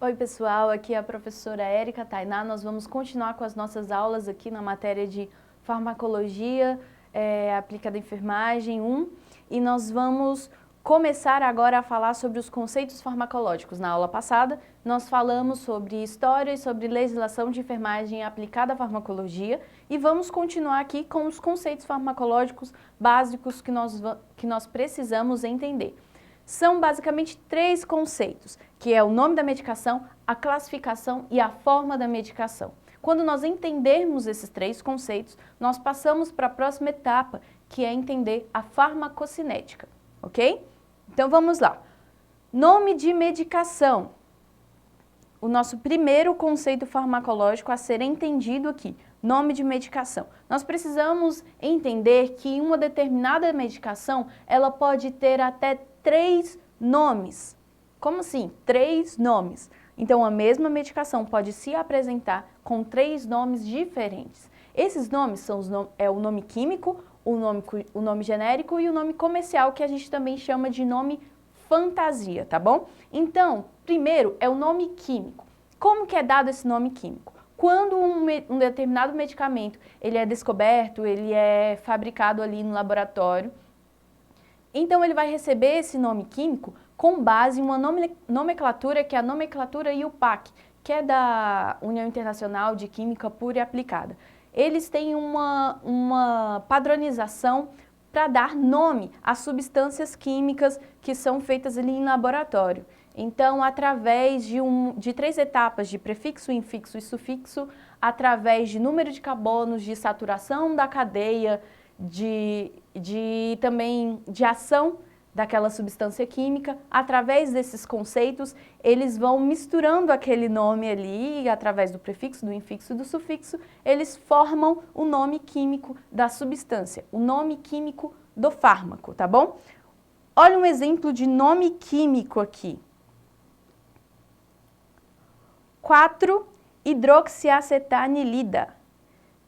Oi pessoal, aqui é a professora Érica Tainá. Nós vamos continuar com as nossas aulas aqui na matéria de farmacologia aplicada à enfermagem 1 e nós vamos começar agora a falar sobre os conceitos farmacológicos. Na aula passada nós falamos sobre história e sobre legislação de enfermagem aplicada à farmacologia e vamos continuar aqui com os conceitos farmacológicos básicos que nós precisamos entender. São basicamente 3 conceitos, que é o nome da medicação, a classificação e a forma da medicação. Quando nós entendermos esses 3 conceitos, nós passamos para a próxima etapa, que é entender a farmacocinética, ok? Então vamos lá. Nome de medicação. O nosso primeiro conceito farmacológico a ser entendido aqui, nome de medicação. Nós precisamos entender que uma determinada medicação, ela pode ter até 3 nomes. Como assim? 3 nomes. Então, a mesma medicação pode se apresentar com 3 nomes diferentes. Esses nomes são o nome químico, o nome genérico e o nome comercial, que a gente também chama de nome fantasia, tá bom? Então, primeiro é o nome químico. Como que é dado esse nome químico? Quando um determinado medicamento ele é descoberto, ele é fabricado ali no laboratório, então ele vai receber esse nome químico com base em uma nomenclatura que é a nomenclatura IUPAC, que é da União Internacional de Química Pura e Aplicada. Eles têm uma padronização para dar nome às substâncias químicas que são feitas ali em laboratório. Então, através de 3 etapas de prefixo, infixo e sufixo, através de número de carbonos, de saturação da cadeia, também de ação daquela substância química, através desses conceitos, eles vão misturando aquele nome ali, através do prefixo, do infixo e do sufixo, eles formam o nome químico da substância, o nome químico do fármaco, tá bom? Olha um exemplo de nome químico aqui. 4-hidroxiacetanilida.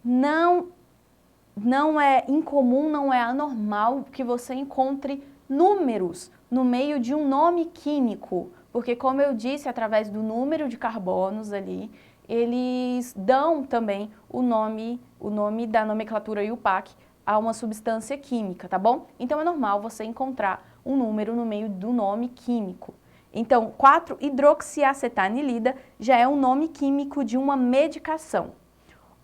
Não é incomum, não é anormal que você encontre números no meio de um nome químico, porque como eu disse, através do número de carbonos ali, eles dão também o nome da nomenclatura IUPAC a uma substância química, tá bom? Então é normal você encontrar um número no meio do nome químico. Então, 4-hidroxiacetanilida já é um nome químico de uma medicação.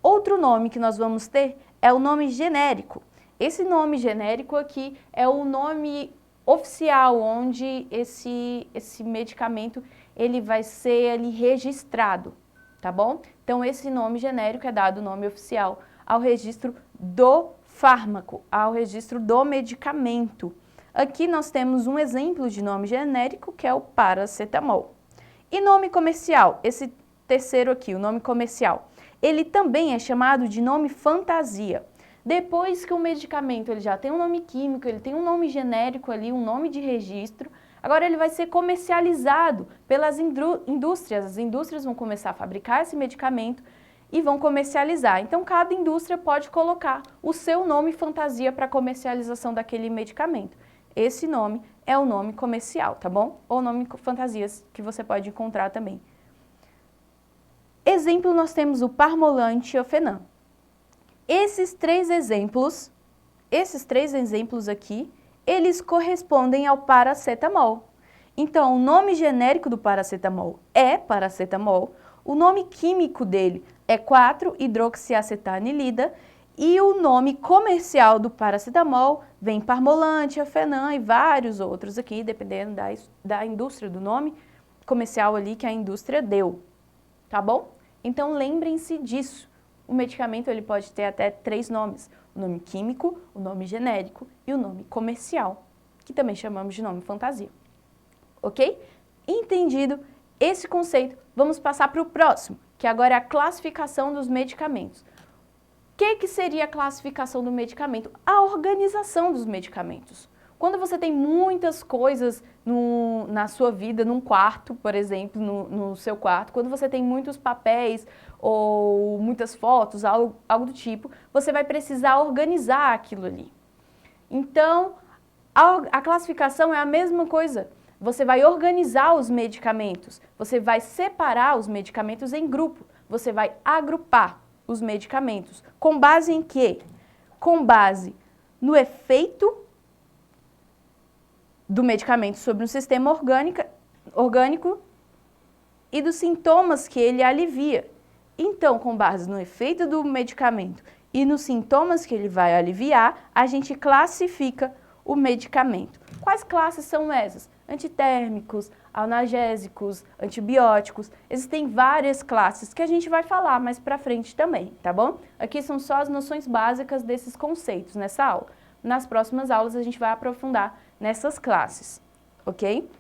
Outro nome que nós vamos ter é o nome genérico. Esse nome genérico aqui é o nome oficial, onde esse medicamento ele vai ser ali registrado, tá bom? Então, esse nome genérico é dado o nome oficial ao registro do fármaco, ao registro do medicamento. Aqui nós temos um exemplo de nome genérico, que é o paracetamol. E nome comercial, esse terceiro aqui, o nome comercial, ele também é chamado de nome fantasia. Depois que o medicamento ele já tem um nome químico, ele tem um nome genérico ali, um nome de registro, agora ele vai ser comercializado pelas indústrias. As indústrias vão começar a fabricar esse medicamento e vão comercializar. Então, cada indústria pode colocar o seu nome fantasia para comercialização daquele medicamento. Esse nome é o nome comercial, tá bom? Ou nome fantasias que você pode encontrar também. Exemplo, nós temos o Parmolan e Tiofenan. Esses três exemplos aqui, eles correspondem ao paracetamol. Então, o nome genérico do paracetamol é paracetamol, o nome químico dele é 4-hidroxiacetanilida e o nome comercial do paracetamol vem Parmolan, Tiofenan e vários outros aqui, dependendo da indústria, do nome comercial ali que a indústria deu, tá bom? Então, lembrem-se disso. O medicamento ele pode ter até 3 nomes, o nome químico, o nome genérico e o nome comercial, que também chamamos de nome fantasia. Ok? Entendido esse conceito, vamos passar para o próximo, que agora é a classificação dos medicamentos. O que seria a classificação do medicamento? A organização dos medicamentos. Quando você tem muitas coisas na sua vida, num quarto, por exemplo, no seu quarto, quando você tem muitos papéis ou muitas fotos, algo do tipo, você vai precisar organizar aquilo ali. Então, a classificação é a mesma coisa. Você vai organizar os medicamentos, você vai separar os medicamentos em grupo, você vai agrupar os medicamentos. Com base em quê? Com base no efeito do medicamento sobre um sistema orgânico e dos sintomas que ele alivia. Então, com base no efeito do medicamento e nos sintomas que ele vai aliviar, a gente classifica o medicamento. Quais classes são essas? Antitérmicos, analgésicos, antibióticos. Existem várias classes que a gente vai falar mais pra frente também, tá bom? Aqui são só as noções básicas desses conceitos nessa aula. Nas próximas aulas a gente vai aprofundar nessas classes, ok?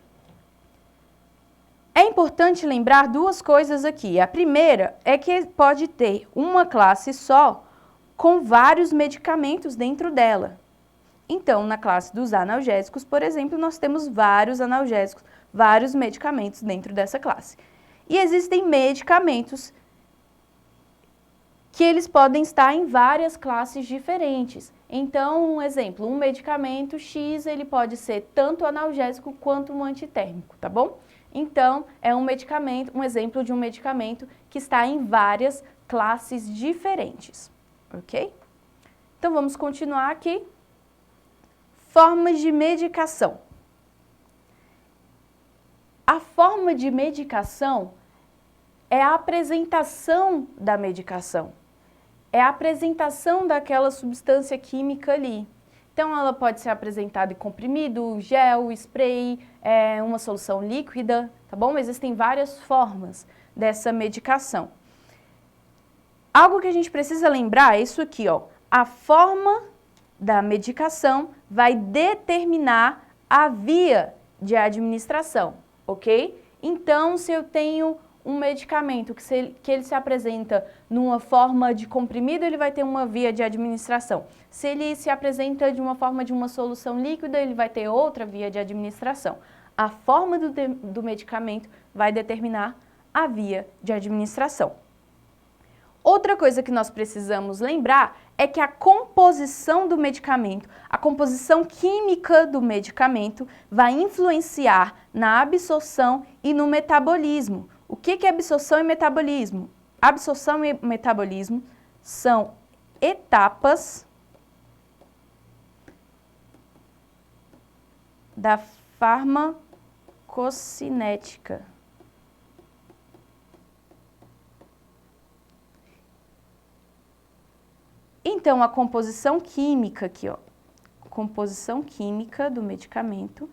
É importante lembrar duas coisas aqui. A primeira é que pode ter uma classe só com vários medicamentos dentro dela. Então, na classe dos analgésicos, por exemplo, nós temos vários analgésicos, vários medicamentos dentro dessa classe. E existem medicamentos que eles podem estar em várias classes diferentes. Então, um exemplo, um medicamento X, ele pode ser tanto analgésico quanto um antitérmico, tá bom? Então, é um medicamento, um exemplo de um medicamento que está em várias classes diferentes, ok? Então, vamos continuar aqui. Formas de medicação. A forma de medicação é a apresentação da medicação. É a apresentação daquela substância química ali. Então, ela pode ser apresentada em comprimido, gel, spray, uma solução líquida, tá bom? Existem várias formas dessa medicação. Algo que a gente precisa lembrar é isso aqui, ó. A forma da medicação vai determinar a via de administração, ok? Então, se eu tenho um medicamento que ele se apresenta numa forma de comprimido, ele vai ter uma via de administração. Se ele se apresenta de uma forma de uma solução líquida, ele vai ter outra via de administração. A forma do medicamento vai determinar a via de administração. Outra coisa que nós precisamos lembrar é que a composição do medicamento, a composição química do medicamento vai influenciar na absorção e no metabolismo. O que é absorção e metabolismo? Absorção e metabolismo são etapas da farmacocinética. Então, a composição química aqui, ó, composição química do medicamento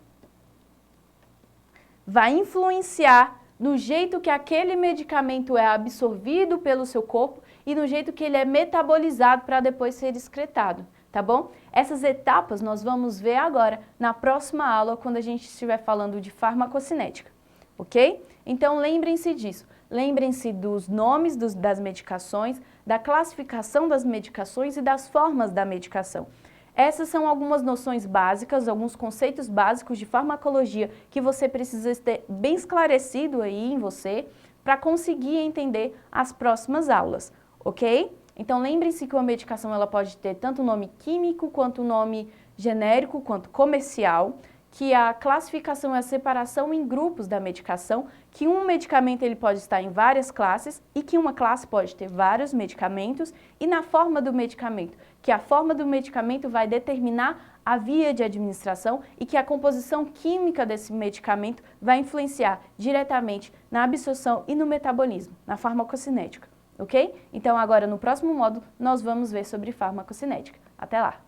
vai influenciar no jeito que aquele medicamento é absorvido pelo seu corpo e no jeito que ele é metabolizado para depois ser excretado, tá bom? Essas etapas nós vamos ver agora na próxima aula, quando a gente estiver falando de farmacocinética, ok? Então, lembrem-se disso. Lembrem-se dos nomes das medicações, da classificação das medicações e das formas da medicação. Essas são algumas noções básicas, alguns conceitos básicos de farmacologia que você precisa ter bem esclarecido aí em você para conseguir entender as próximas aulas, ok? Então lembrem-se que uma medicação ela pode ter tanto nome químico, quanto nome genérico, quanto comercial, que a classificação é a separação em grupos da medicação, que um medicamento ele pode estar em várias classes e que uma classe pode ter vários medicamentos, e na forma do medicamento, que a forma do medicamento vai determinar a via de administração e que a composição química desse medicamento vai influenciar diretamente na absorção e no metabolismo, na farmacocinética, ok? Então agora no próximo módulo nós vamos ver sobre farmacocinética. Até lá!